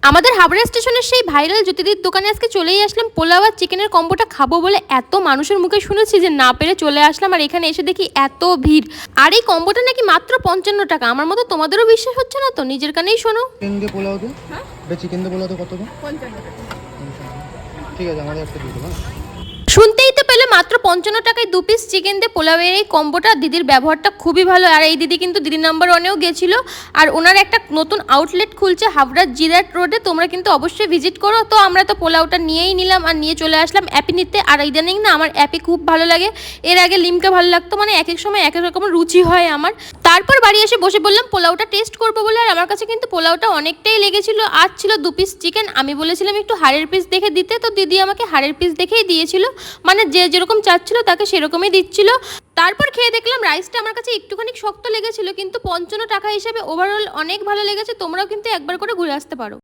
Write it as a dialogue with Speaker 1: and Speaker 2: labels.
Speaker 1: আমাদের হাবড়া স্টেশনের সেই ভাইরাল জ্যোতিদির দোকানে আজকে চলেই আসলাম। পোলাও আর চিকেনের কম্বোটা খাবো বলে এত মানুষের মুখে শুনেছি যে না পেরে চলে আসলাম, আর এখানে এসে দেখি এত ভিড়। আর এই কম্বোটা নাকি মাত্র 55 টাকা। আমার মতো তোমাদেরও বিশ্বাস হচ্ছে না তো? নিজের কানেই শোনো।
Speaker 2: চিকেন দিয়ে পোলাও দিয়ে, চিকেন দিয়ে পোলাও কত? 55 টাকা। ঠিক আছে, আমাদের একটা দিয়ে দেবো।
Speaker 1: শুনতেই তো পেলে মাত্র 55 টাকায় 2 পিস চিকেন দিয়ে পোলাওয়ের এই কম্বোটা। দিদির ব্যবহারটা খুবই ভালো, আর এই দিদি কিন্তু দিদি নাম্বার 1-এও গেছিলো। আর ওনার একটা নতুন আউটলেট খুলছে হাবড়ার জিরাট রোডে, তোমরা কিন্তু অবশ্যই ভিজিট করো। তো আমরা তো পোলাওটা নিয়েই নিলাম আর নিয়ে চলে আসলাম অ্যাপি নিতে। আর ইদানিং না আমার অ্যাপি খুব ভালো লাগে, এর আগে লিমকা ভালো লাগতো, মানে এক এক সময় এক এক রকম রুচি হয় আমার। তারপর বাড়ি এসে বসে বললাম পোলাওটা টেস্ট করবো বলে, আর আমার কাছে কিন্তু পোলাওটা অনেকটাই লেগেছিল। আর ছিল 2 পিস চিকেন, আমি বলেছিলাম একটু হাড়ের পিস দেখে দিতে, তো দিদি আমাকে হাড়ের পিস দেখেই দিয়েছিল, মানে যে যেরকম চাচ্ছিল তাকে সেরকমই দিচ্ছিল। তারপর খেয়ে দেখলাম রাইসটা আমার কাছে একটুখানি শক্ত লেগেছিল, কিন্তু 55 টাকা হিসেবে ওভারঅল অনেক ভালো লেগেছে। তোমরাও কিন্তু একবার করে ঘুরে আসতে পারো।